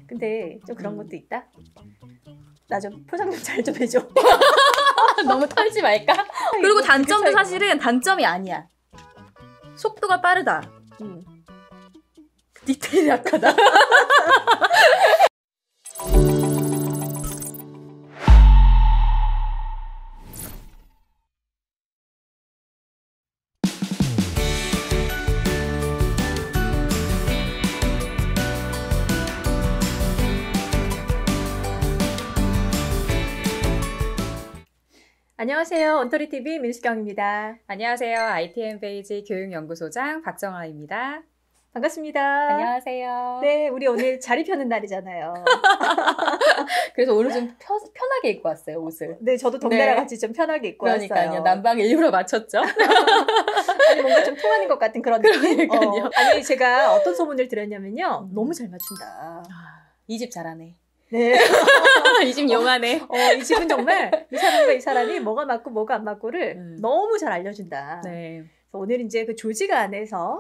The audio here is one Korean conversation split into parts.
근데 좀 그런 것도 있다. 나 좀 포장 좀 잘 좀 해줘. 너무 털지 말까? 그리고 단점도 사실은 단점이 아니야. 속도가 빠르다. 디테일이 약하다. 안녕하세요. 언터리TV 민수경입니다. 안녕하세요. ITM 베이지 교육연구소장 박정아입니다. 반갑습니다. 안녕하세요. 네, 우리 오늘 자리 펴는 날이잖아요. 그래서 오늘 좀 편하게 입고 왔어요, 옷을. 네, 저도 동네랑 같이 좀 편하게 입고 그러니까요. 왔어요. 난방에 일부러 맞췄죠. 아니, 뭔가 좀 통하는 것 같은 그런 느낌? 그러니까요. 아니, 제가 어떤 소문을 들었냐면요. 너무 잘 맞춘다. 이 집 잘하네. 네. 이 집 용하네. 이 집은 정말 이 사람과 이 사람이 뭐가 맞고 뭐가 안 맞고를 너무 잘 알려준다. 네. 그래서 오늘 이제 그 조직 안에서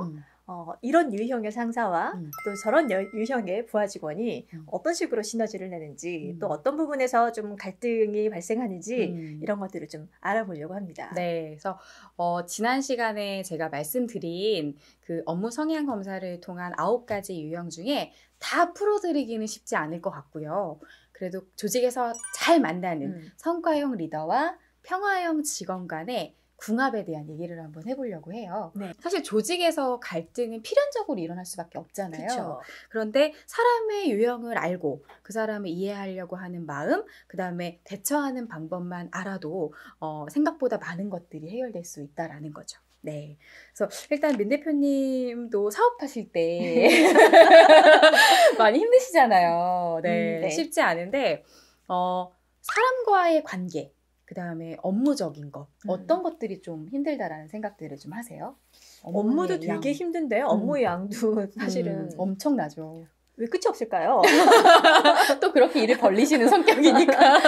이런 유형의 상사와 또 저런 유형의 부하 직원이 어떤 식으로 시너지를 내는지 또 어떤 부분에서 좀 갈등이 발생하는지 이런 것들을 좀 알아보려고 합니다. 네, 그래서 지난 시간에 제가 말씀드린 그 업무 성향 검사를 통한 9가지 유형 중에 다 풀어드리기는 쉽지 않을 것 같고요. 그래도 조직에서 잘 만나는 성과형 리더와 평화형 직원 간의 궁합에 대한 얘기를 한번 해보려고 해요. 네. 사실 조직에서 갈등은 필연적으로 일어날 수밖에 없잖아요. 그쵸. 그런데 사람의 유형을 알고 그 사람을 이해하려고 하는 마음, 그 다음에 대처하는 방법만 알아도 생각보다 많은 것들이 해결될 수 있다라는 거죠. 네. 그래서 일단 민 대표님도 사업하실 때 많이 힘드시잖아요. 네. 네. 쉽지 않은데 사람과의 관계, 그 다음에 업무적인 것, 어떤 것들이 좀 힘들다라는 생각들을 좀 하세요? 업무도 되게 힘든데요. 업무의 양도 사실은 엄청나죠. 왜 끝이 없을까요? 또 그렇게 일을 벌리시는 성격이니까.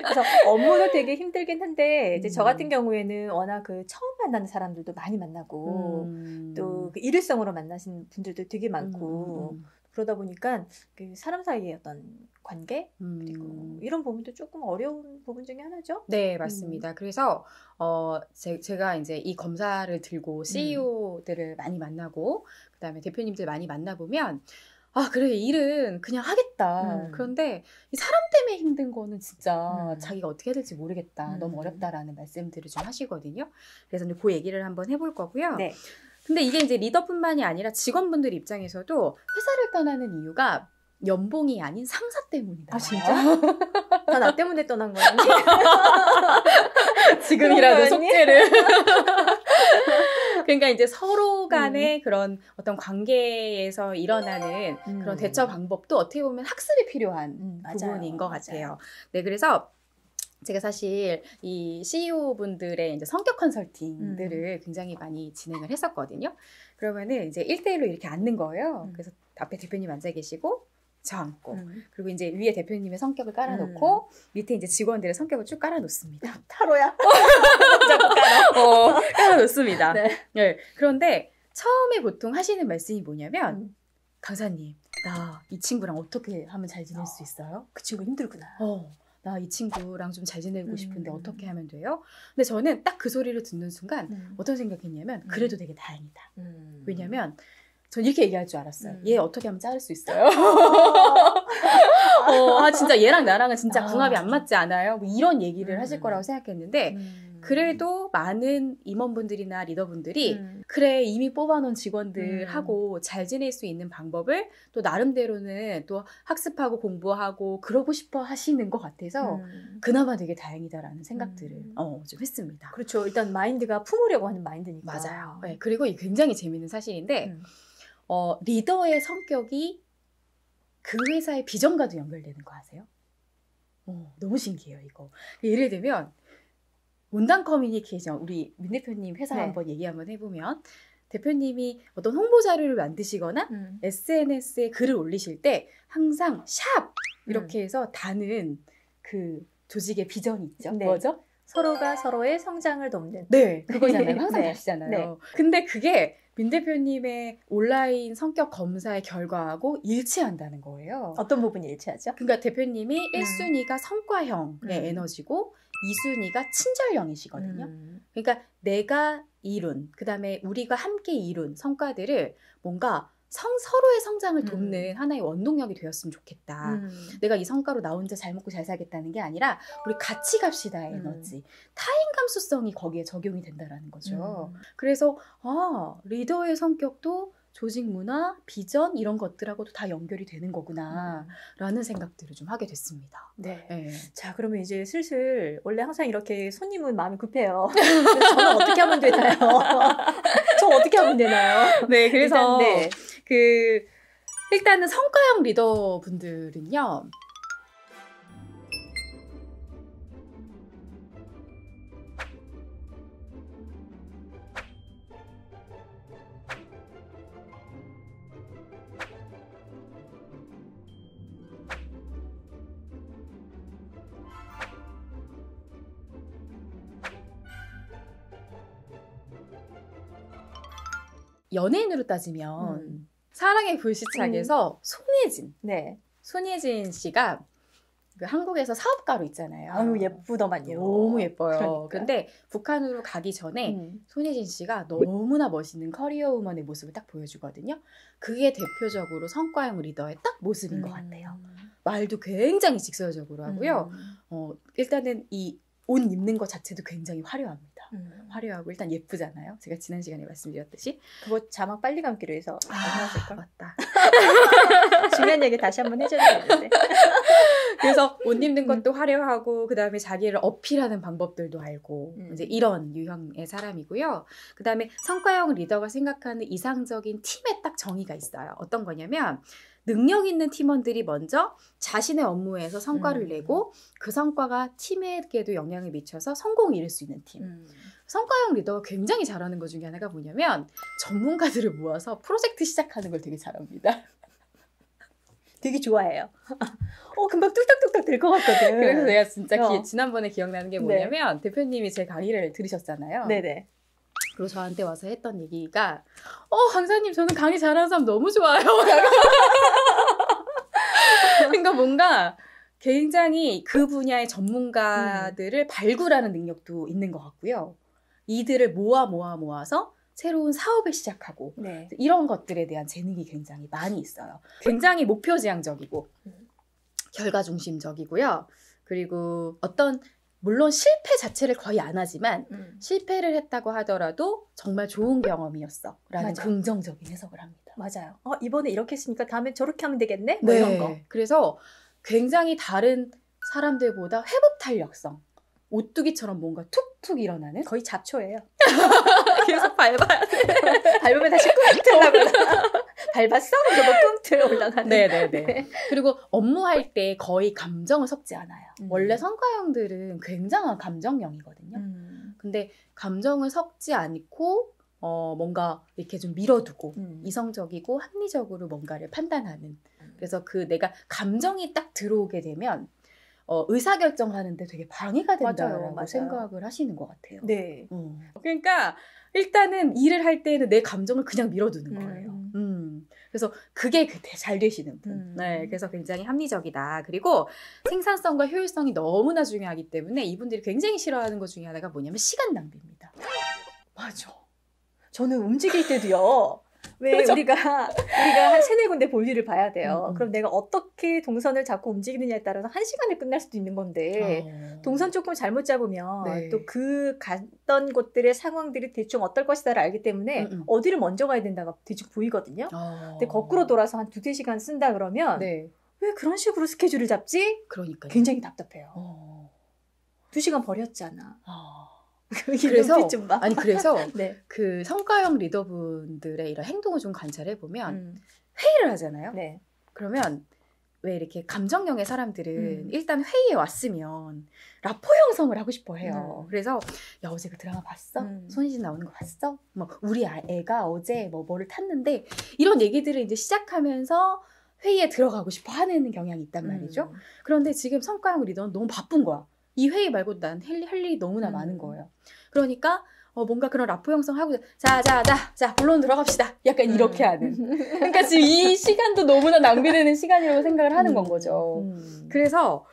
그래서 업무도 되게 힘들긴 한데 이제 저 같은 경우에는 워낙 그 처음 만나는 사람들도 많이 만나고 또 그 일회성으로 만나신 분들도 되게 많고 그러다 보니까 그 사람 사이의 어떤 관계 그리고 이런 부분도 조금 어려운 부분 중에 하나죠. 네, 맞습니다. 그래서 제가 이제 이 검사를 들고 CEO들을 많이 만나고 그다음에 대표님들 많이 만나보면 그래, 일은 그냥 하겠다. 그런데 이 사람 때문에 힘든 거는 진짜 자기가 어떻게 해야 될지 모르겠다. 너무 어렵다라는 말씀들을 좀 하시거든요. 그래서 이제 그 얘기를 한번 해볼 거고요. 네. 근데 이게 이제 리더뿐만이 아니라 직원분들 입장에서도 회사를 떠나는 이유가 연봉이 아닌 상사 때문이다. 아, 진짜? 다 나 때문에 떠난 거니? 지금이라도 속죄를. 그러니까 이제 서로 간의 그런 어떤 관계에서 일어나는 그런 대처 방법도 어떻게 보면 학습이 필요한 부분인 것 같아요. 네, 그래서 제가 사실 이 CEO분들의 이제 성격 컨설팅들을 굉장히 많이 진행을 했었거든요. 그러면은 이제 1대1로 이렇게 앉는 거예요. 그래서 앞에 대표님 앉아 계시고 저 앉고 그리고 이제 위에 대표님의 성격을 깔아놓고 밑에 이제 직원들의 성격을 쭉 깔아놓습니다. 타로야? 자꾸 깔아. 깔아놓습니다. 네. 네. 그런데 처음에 보통 하시는 말씀이 뭐냐면 강사님, 나 이 친구랑 어떻게 하면 잘 지낼 수 있어요? 그 친구 힘들구나. 나 이 친구랑 좀 잘 지내고 싶은데 어떻게 하면 돼요? 근데 저는 딱 그 소리를 듣는 순간 어떤 생각했냐면 그래도 되게 다행이다. 왜냐면 전 이렇게 얘기할 줄 알았어요. 얘 어떻게 하면 자를 수 있어요? 진짜 얘랑 나랑은 진짜 궁합이 안 맞지 않아요? 뭐 이런 얘기를 하실 거라고 생각했는데 그래도 많은 임원분들이나 리더분들이 그래 이미 뽑아놓은 직원들하고 잘 지낼 수 있는 방법을 또 나름대로는 또 학습하고 공부하고 그러고 싶어 하시는 것 같아서 그나마 되게 다행이다라는 생각들을 좀 했습니다. 그렇죠. 일단 마인드가 품으려고 하는 마인드니까. 맞아요. 네, 그리고 이 굉장히 재밌는 사실인데 리더의 성격이 그 회사의 비전과도 연결되는 거 아세요? 너무 신기해요, 이거. 예를 들면 원단 커뮤니케이션, 우리 민 대표님 회사 한번 얘기 한번 해보면 대표님이 어떤 홍보 자료를 만드시거나 SNS에 글을 올리실 때 항상 샵 이렇게 해서 다는 그 조직의 비전이 있죠. 네. 뭐죠? 서로가 서로의 성장을 돕는. 네, 그거잖아요. 항상 하시잖아요. 근데 그게 민 대표님의 온라인 성격 검사의 결과하고 일치한다는 거예요. 어떤 부분이 일치하죠? 그러니까 대표님이 1순위가 성과형의 에너지고 2순위가 친절형이시거든요. 그러니까 내가 이룬, 그 다음에 우리가 함께 이룬 성과들을 뭔가 서로의 성장을 돕는 하나의 원동력이 되었으면 좋겠다. 내가 이 성과로 나 혼자 잘 먹고 잘 살겠다는 게 아니라 우리 같이 갑시다의 에너지, 타인 감수성이 거기에 적용이 된다라는 거죠. 그래서 리더의 성격도 조직 문화, 비전 이런 것들하고도 다 연결이 되는 거구나 라는 생각들을 좀 하게 됐습니다. 네. 네. 자, 그러면 이제 슬슬 원래 항상 이렇게 손님은 마음이 급해요. 저는 어떻게 하면 되나요? 저 어떻게 하면 되나요? 네, 그래서 일단, 네. 일단은 성과형 리더분들은요. 연예인으로 따지면 사랑의 불시착에서 손예진 씨가 그 한국에서 사업가로 있잖아요. 아유, 예쁘더만요. 너무 예뻐요. 그러니까. 근데 북한으로 가기 전에 손예진 씨가 너무나 멋있는 커리어 우먼의 모습을 딱 보여주거든요. 그게 대표적으로 성과형 리더의 딱 모습인 것 같아요. 말도 굉장히 직설적으로 하고요. 일단은 이 옷 입는 것 자체도 굉장히 화려합니다. 화려하고 일단 예쁘잖아요. 제가 지난 시간에 말씀드렸듯이. 그거 자막 빨리 감기로 해서 아, 맞다. 중요한 얘기 다시 한번 해줘야 되는데. 그래서 옷 입는 것도 화려하고 그 다음에 자기를 어필하는 방법들도 알고 이제 이런 유형의 사람이고요. 그 다음에 성과형 리더가 생각하는 이상적인 팀의 딱 정의가 있어요. 어떤 거냐면 능력 있는 팀원들이 먼저 자신의 업무에서 성과를 내고 그 성과가 팀에게도 영향을 미쳐서 성공을 이룰 수 있는 팀. 성과형 리더가 굉장히 잘하는 것 중에 하나가 뭐냐면 전문가들을 모아서 프로젝트 시작하는 걸 되게 잘합니다. 되게 좋아해요. 금방 뚝딱뚝딱 될 것 같거든. 그래서 내가 진짜 지난번에 기억나는 게 뭐냐면 대표님이 제 강의를 들으셨잖아요. 네네. 그리고 저한테 와서 했던 얘기가 강사님 저는 강의 잘하는 사람 너무 좋아요. 그러니까 뭔가 굉장히 그 분야의 전문가들을 발굴하는 능력도 있는 것 같고요. 이들을 모아서 새로운 사업을 시작하고 이런 것들에 대한 재능이 굉장히 많이 있어요. 굉장히 목표지향적이고 결과 중심적이고요. 그리고 물론 실패 자체를 거의 안 하지만 실패를 했다고 하더라도 정말 좋은 경험이었어 라는 맞아. 긍정적인 해석을 합니다. 맞아요. 이번에 이렇게 했으니까 다음에 저렇게 하면 되겠네? 뭐 이런 거. 그래서 굉장히 다른 사람들보다 회복 탄력성, 오뚜기처럼 뭔가 툭툭 일어나는 거의 잡초예요. 계속 밟아야 돼. 밟으면 다시 꿍틀 나거나 밟았어? 그래서 꿍틀 올라가는. 네네네. 그리고 업무할 때 거의 감정을 섞지 않아요. 원래 성과형들은 굉장한 감정형이거든요. 근데 감정을 섞지 않고 뭔가 이렇게 좀 밀어두고 이성적이고 합리적으로 뭔가를 판단하는. 그래서 내가 감정이 딱 들어오게 되면 의사결정하는데 되게 방해가 된다라고 맞아요. 생각을 하시는 것 같아요. 네. 그러니까 일단은 일을 할 때는 내 감정을 그냥 밀어두는 거예요. 그래서 그게 잘 되시는 분. 네, 그래서 굉장히 합리적이다. 그리고 생산성과 효율성이 너무나 중요하기 때문에 이분들이 굉장히 싫어하는 것 중에 하나가 뭐냐면 시간 낭비입니다. 맞아. 저는 움직일 때도요. 왜 그렇죠? 우리가 한 3-4군데 볼 일을 봐야 돼요. 그럼 내가 어떻게 동선을 잡고 움직이느냐에 따라서 1시간에 끝날 수도 있는 건데 동선 조금 잘못 잡으면 또 그 갔던 곳들의 상황들이 대충 어떨 것이다를 알기 때문에 어디를 먼저 가야 된다가 대충 보이거든요. 근데 거꾸로 돌아서 한 2-3시간 쓴다 그러면 왜 그런 식으로 스케줄을 잡지? 그러니까요. 굉장히 답답해요. 2시간 버렸잖아. 그래서 그 성과형 리더분들의 이런 행동을 좀 관찰해 보면 회의를 하잖아요. 네. 그러면 왜 이렇게 감정형의 사람들은 일단 회의에 왔으면 라포 형성을 하고 싶어 해요. 그래서 야 어제 그 드라마 봤어? 손예진 나오는 거 봤어? 뭐 우리 애가 어제 뭐를 탔는데 이런 얘기들을 이제 시작하면서 회의에 들어가고 싶어 하는 경향이 있단 말이죠. 그런데 지금 성과형 리더는 너무 바쁜 거야. 이 회의 말고 난 할 일이 너무나 많은 거예요. 그러니까 뭔가 그런 라포 형성하고 자 본론 들어갑시다. 약간 이렇게 하는. 그러니까 지금 이 시간도 너무나 낭비되는 시간이라고 생각을 하는 건 거죠. 그래서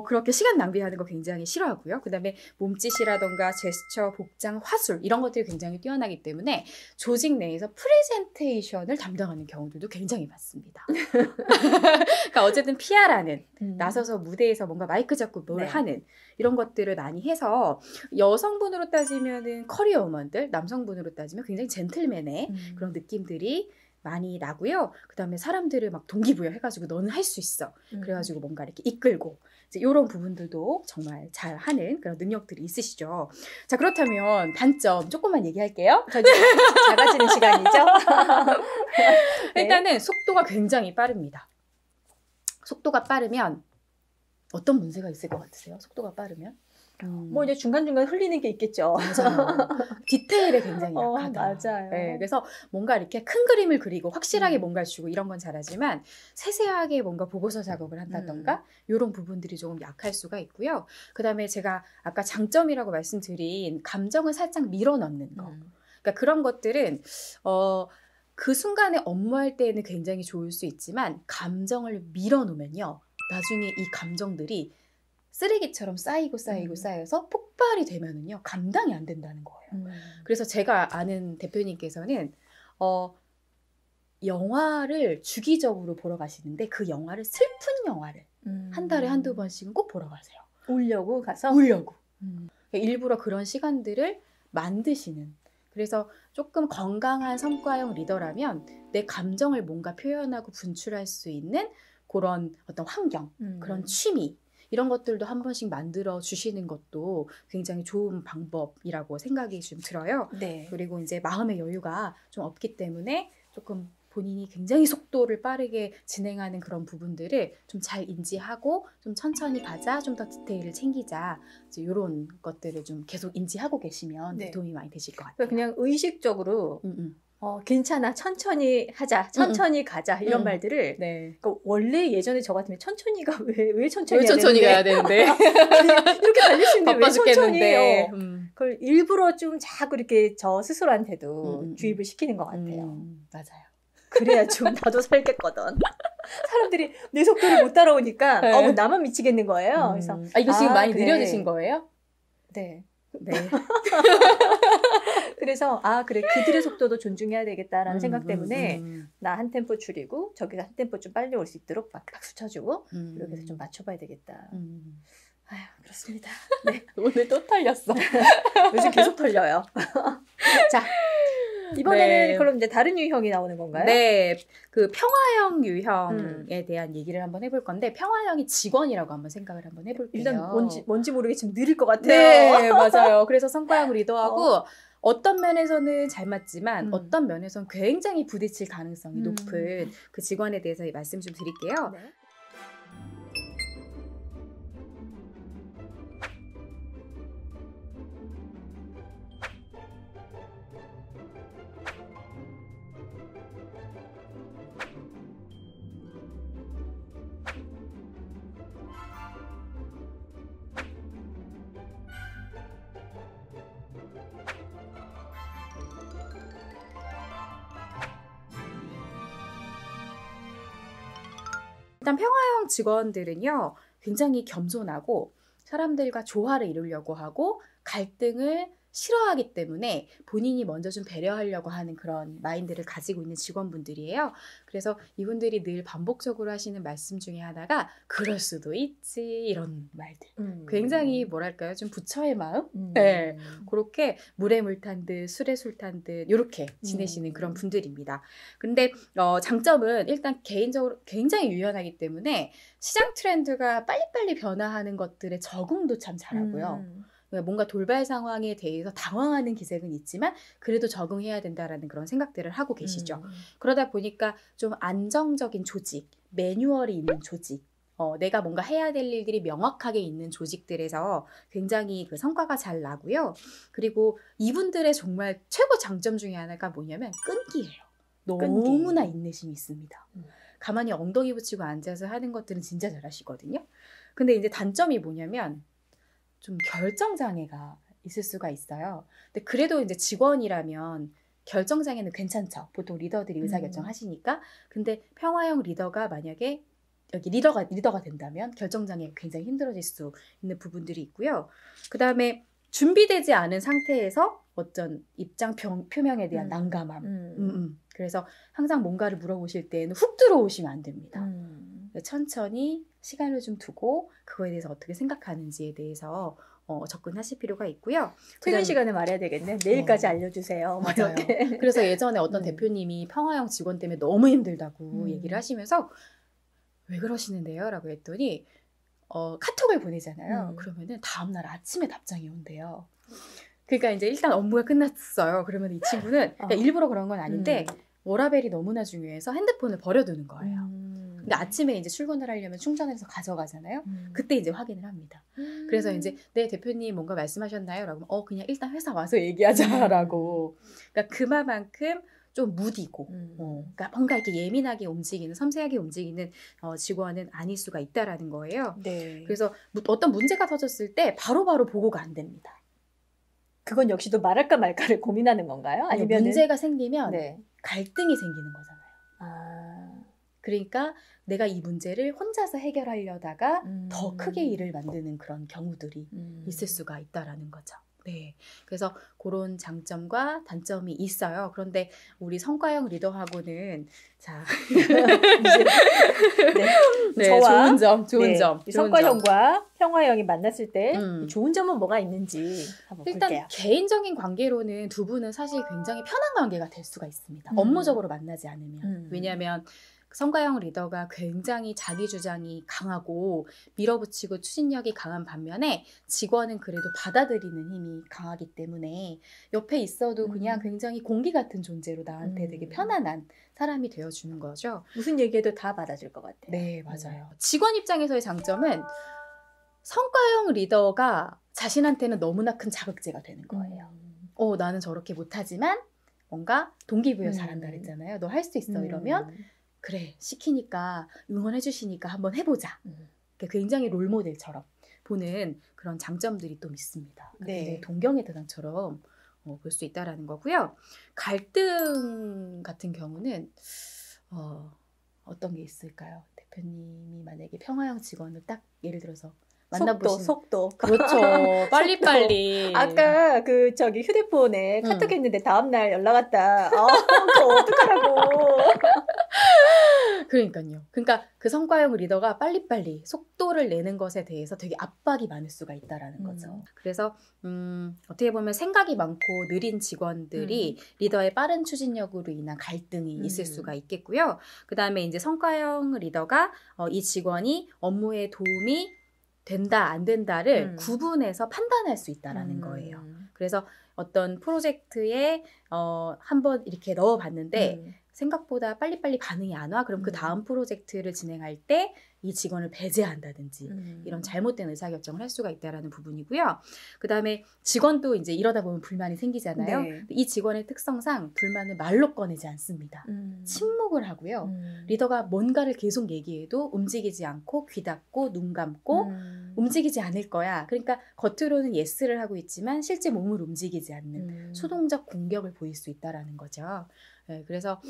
그렇게 시간 낭비하는 거 굉장히 싫어하고요. 그 다음에 몸짓이라던가 제스처, 복장, 화술 이런 것들이 굉장히 뛰어나기 때문에 조직 내에서 프레젠테이션을 담당하는 경우들도 굉장히 많습니다. 그러니까 어쨌든 PR하는, 나서서 무대에서 뭔가 마이크 잡고 뭘 하는 이런 것들을 많이 해서 여성분으로 따지면은 커리어 우먼들, 남성분으로 따지면 굉장히 젠틀맨의 그런 느낌들이 많이 나고요. 그 다음에 사람들을 막 동기부여 해가지고 너는 할 수 있어. 그래가지고 뭔가 이렇게 이끌고 이제 이런 부분들도 정말 잘하는 그런 능력들이 있으시죠. 자, 그렇다면 단점 조금만 얘기할게요. 작아지는 시간이죠. 네. 일단은 속도가 굉장히 빠릅니다. 속도가 빠르면 어떤 문제가 있을 것 같으세요? 속도가 빠르면? 뭐 이제 중간중간 흘리는 게 있겠죠. 맞아요. 디테일에 굉장히 약하다. 맞아요. 네, 그래서 뭔가 이렇게 큰 그림을 그리고 확실하게 뭔가를 주고 이런 건 잘하지만 세세하게 뭔가 보고서 작업을 한다던가 이런 부분들이 조금 약할 수가 있고요. 그 다음에 제가 아까 장점이라고 말씀드린 감정을 살짝 밀어넣는 거. 그러니까 그런 것들은 그 순간에 업무할 때에는 굉장히 좋을 수 있지만 감정을 밀어놓으면요. 나중에 이 감정들이 쓰레기처럼 쌓여서 폭발이 되면은요 감당이 안 된다는 거예요. 그래서 제가 아는 대표님께서는 영화를 주기적으로 보러 가시는데 그 영화를 슬픈 영화를 한 달에 한두 번씩은 꼭 보러 가세요. 울려고 가서? 울려고. 일부러 그런 시간들을 만드시는. 그래서 조금 건강한 성과형 리더라면 내 감정을 뭔가 표현하고 분출할 수 있는 그런 어떤 환경, 그런 취미 이런 것들도 한 번씩 만들어 주시는 것도 굉장히 좋은 방법이라고 생각이 좀 들어요. 네. 그리고 이제 마음의 여유가 좀 없기 때문에 조금 본인이 굉장히 속도를 빠르게 진행하는 그런 부분들을 좀 잘 인지하고 좀 천천히 가자, 좀 더 디테일을 챙기자 이제 이런 것들을 좀 계속 인지하고 계시면 도움이 많이 되실 것 같아요. 그냥 의식적으로 괜찮아, 천천히 하자, 천천히 가자 이런 말들을 그러니까 원래 예전에 저 같으면 천천히가 왜 천천히 가야 되는데 이렇게 달릴 수 있는데 왜 천천히 해요? 그걸 일부러 좀 자꾸 이렇게 저 스스로한테도 주입을 시키는 것 같아요. 맞아요. 그래야 좀 나도 살겠거든. 사람들이 내 속도를 못 따라오니까 나만 미치겠는 거예요. 그래서 이거 지금 많이 느려지신 거예요? 네. 네. 그래서 그래 그들의 속도도 존중해야 되겠다라는 생각 때문에 나 한 템포 줄이고 저기가 한 템포 좀 빨리 올 수 있도록 박수 쳐주고 이렇게 해서 좀 맞춰봐야 되겠다. 아휴 그렇습니다. 네. 오늘 또 털렸어. 요즘 계속 털려요. 자 이번에는 그럼 이제 다른 유형이 나오는 건가요? 네, 그 평화형 유형에 대한 얘기를 한번 해볼 건데 평화형이 직원이라고 한번 생각을 한번 해볼게요. 일단 뭔지 모르겠지만 느릴 것 같아요. 네, 맞아요. 그래서 성과형 리더하고 어떤 면에서는 잘 맞지만 어떤 면에서는 굉장히 부딪힐 가능성이 높은 그 직원에 대해서 말씀 좀 드릴게요. 네. 일단 평화형 직원들은요 굉장히 겸손하고 사람들과 조화를 이루려고 하고 갈등을 싫어하기 때문에 본인이 먼저 좀 배려하려고 하는 그런 마인드를 가지고 있는 직원분들이에요. 그래서 이분들이 늘 반복적으로 하시는 말씀 중에 하나가 그럴 수도 있지 이런 말들. 굉장히 뭐랄까요? 좀 부처의 마음? 네. 그렇게 물에 물 탄 듯 술에 술 탄 듯 이렇게 지내시는 그런 분들입니다. 근데 장점은 일단 개인적으로 굉장히 유연하기 때문에 시장 트렌드가 빨리빨리 변화하는 것들에 적응도 참 잘하고요. 뭔가 돌발 상황에 대해서 당황하는 기색은 있지만 그래도 적응해야 된다라는 그런 생각들을 하고 계시죠. 그러다 보니까 좀 안정적인 조직, 매뉴얼이 있는 조직, 내가 뭔가 해야 될 일들이 명확하게 있는 조직들에서 굉장히 그 성과가 잘 나고요. 그리고 이분들의 정말 최고 장점 중에 하나가 뭐냐면 끈기예요. 너무나 인내심이 있습니다. 가만히 엉덩이 붙이고 앉아서 하는 것들은 진짜 잘하시거든요. 근데 이제 단점이 뭐냐면 좀 결정장애가 있을 수가 있어요. 근데 그래도 이제 직원이라면 결정장애는 괜찮죠. 보통 리더들이 의사결정하시니까. 근데 평화형 리더가 만약에 여기 리더가 된다면 결정장애가 굉장히 힘들어질 수 있는 부분들이 있고요. 그 다음에 준비되지 않은 상태에서 어떤 입장 표명에 대한 난감함. 그래서 항상 뭔가를 물어보실 때는 훅 들어오시면 안 됩니다. 천천히 시간을 좀 두고 그거에 대해서 어떻게 생각하는지에 대해서 접근하실 필요가 있고요. 퇴근 시간에 말해야 되겠네. 내일까지 알려주세요. 맞아요. 그래서 예전에 어떤 대표님이 평화형 직원 때문에 너무 힘들다고 얘기를 하시면서 왜 그러시는데요? 라고 했더니 카톡을 보내잖아요. 그러면은 다음날 아침에 답장이 온대요. 그러니까 이제 일단 업무가 끝났어요. 그러면 이 친구는 그러니까 일부러 그런 건 아닌데 워라벨이 너무나 중요해서 핸드폰을 버려두는 거예요. 근데 아침에 이제 출근을 하려면 충전해서 가져가잖아요. 그때 이제 확인을 합니다. 그래서 이제 네 대표님 뭔가 말씀하셨나요? 라고 그냥 일단 회사 와서 얘기하자라고. 그러니까 그만큼 좀 무디고 그러니까 뭔가 이렇게 예민하게 움직이는 섬세하게 움직이는 직원은 아닐 수가 있다라는 거예요. 네. 그래서 어떤 문제가 터졌을 때 바로바로 보고가 안 됩니다. 그건 역시도 말할까 말까를 고민하는 건가요? 아니면 문제가 생기면 갈등이 생기는 거잖아요. 그러니까 내가 이 문제를 혼자서 해결하려다가 더 크게 일을 만드는 그런 경우들이 있을 수가 있다라는 거죠. 네, 그래서 그런 장점과 단점이 있어요. 그런데 우리 성과형 리더하고는 자, 저와 좋은 점. 성과형과 평화형이 만났을 때 좋은 점은 뭐가 있는지 한번 일단 볼게요. 개인적인 관계로는 두 분은 사실 굉장히 편한 관계가 될 수가 있습니다. 업무적으로 만나지 않으면. 왜냐하면 성과형 리더가 굉장히 자기 주장이 강하고 밀어붙이고 추진력이 강한 반면에 직원은 그래도 받아들이는 힘이 강하기 때문에 옆에 있어도 그냥 굉장히 공기 같은 존재로 나한테 되게 편안한 사람이 되어주는 거죠. 무슨 얘기해도 다 받아줄 것 같아요. 네, 맞아요. 직원 입장에서의 장점은 성과형 리더가 자신한테는 너무나 큰 자극제가 되는 거예요. 나는 저렇게 못하지만 뭔가 동기부여 잘한다 그랬잖아요. 너 할 수 있어 이러면 그래 시키니까 응원해 주시니까 한번 해보자. 굉장히 롤모델처럼 보는 그런 장점들이 또 있습니다. 굉장히 동경의 대상처럼 볼 수 있다라는 거고요. 갈등 같은 경우는 어떤 게 있을까요? 대표님이 만약에 평화형 직원을 딱 예를 들어서 만나보신 속도. 그렇죠. 빨리빨리. 아까 휴대폰에 카톡 했는데 다음날 연락 왔다. 그거 어떡하라고. 그러니까요. 그러니까 그 성과형 리더가 빨리빨리 속도를 내는 것에 대해서 되게 압박이 많을 수가 있다라는 거죠. 그래서 어떻게 보면 생각이 많고 느린 직원들이 리더의 빠른 추진력으로 인한 갈등이 있을 수가 있겠고요. 그 다음에 이제 성과형 리더가 이 직원이 업무에 도움이 된다 안 된다를 구분해서 판단할 수 있다라는 거예요. 그래서 어떤 프로젝트에 한번 이렇게 넣어봤는데 생각보다 빨리빨리 반응이 안 와. 그럼 그 다음 프로젝트를 진행할 때 이 직원을 배제한다든지 이런 잘못된 의사결정을 할 수가 있다라는 부분이고요. 그 다음에 직원도 이제 이러다 보면 불만이 생기잖아요. 네. 이 직원의 특성상 불만을 말로 꺼내지 않습니다. 침묵을 하고요. 리더가 뭔가를 계속 얘기해도 움직이지 않고 귀 닫고 눈 감고 움직이지 않을 거야. 그러니까 겉으로는 예스를 하고 있지만 실제 몸을 움직이지 않는 수동적 공격을 보일 수 있다라는 거죠. 네, 그래서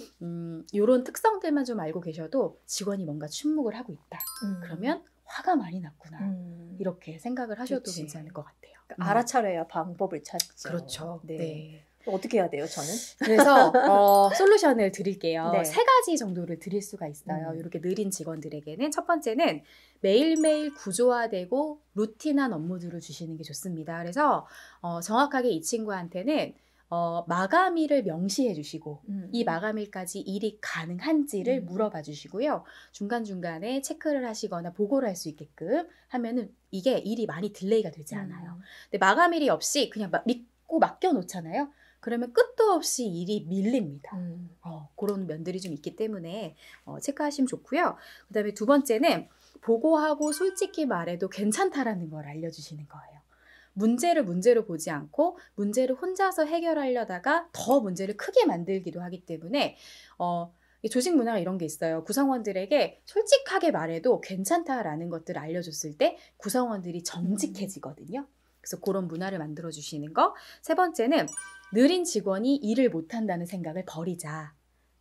이런 특성들만 좀 알고 계셔도 직원이 뭔가 침묵을 하고 있다. 그러면 화가 많이 났구나. 이렇게 생각을 하셔도 그치. 괜찮을 것 같아요. 알아차려야 방법을 찾죠. 그렇죠. 네. 어떻게 해야 돼요, 저는? 그래서 솔루션을 드릴게요. 네. 3가지 정도를 드릴 수가 있어요. 이렇게 느린 직원들에게는 첫 번째는 매일매일 구조화되고 루틴한 업무들을 주시는 게 좋습니다. 그래서 정확하게 이 친구한테는 마감일을 명시해 주시고 이 마감일까지 일이 가능한지를 물어봐 주시고요. 중간중간에 체크를 하시거나 보고를 할 수 있게끔 하면은 이게 일이 많이 딜레이가 되지 않아요. 근데 마감일이 없이 그냥 믿고 맡겨 놓잖아요. 그러면 끝도 없이 일이 밀립니다. 그런 면들이 좀 있기 때문에 체크하시면 좋고요. 그 다음에 두 번째는 보고하고 솔직히 말해도 괜찮다라는 걸 알려주시는 거예요. 문제를 문제로 보지 않고 문제를 혼자서 해결하려다가 더 문제를 크게 만들기도 하기 때문에 조직 문화가 이런 게 있어요. 구성원들에게 솔직하게 말해도 괜찮다라는 것들을 알려줬을 때 구성원들이 정직해지거든요. 그래서 그런 문화를 만들어 주시는 거. 세 번째는 느린 직원이 일을 못한다는 생각을 버리자.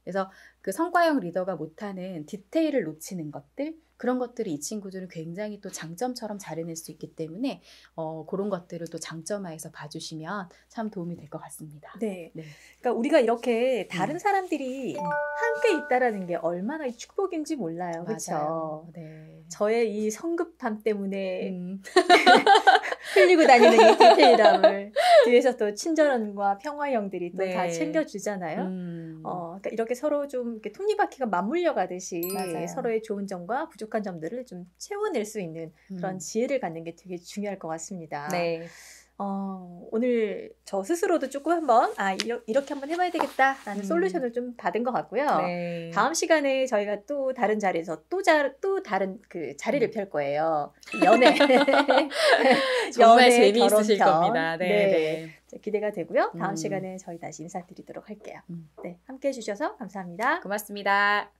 그래서 그 성과형 리더가 못하는 디테일을 놓치는 것들, 그런 것들을 이 친구들은 굉장히 또 장점처럼 잘 해낼 수 있기 때문에 그런 것들을 또 장점화해서 봐주시면 참 도움이 될 것 같습니다. 네. 그러니까 우리가 이렇게 다른 사람들이 함께 있다라는 게 얼마나 축복인지 몰라요. 그렇죠? 네. 저의 이 성급함 때문에 흘리고 다니는 이 디테일함을 뒤에서 또 친절함과 평화형들이 또 다 챙겨주잖아요. 그러니까 이렇게 서로 좀 이렇게 톱니바퀴가 맞물려 가듯이 서로의 좋은 점과 부족한 점들을 좀 채워낼 수 있는 그런 지혜를 갖는 게 되게 중요할 것 같습니다. 네. 오늘 저 스스로도 조금 한번 이렇게 한번 해봐야 되겠다라는 솔루션을 좀 받은 것 같고요. 네. 다음 시간에 저희가 또 다른 자리에서 또 다른 그 자리를 펼 거예요. 연애. 정말 재미있으실 겁니다. 네. 기대가 되고요. 다음 시간에 저희 다시 인사드리도록 할게요. 네, 함께해 주셔서 감사합니다. 고맙습니다.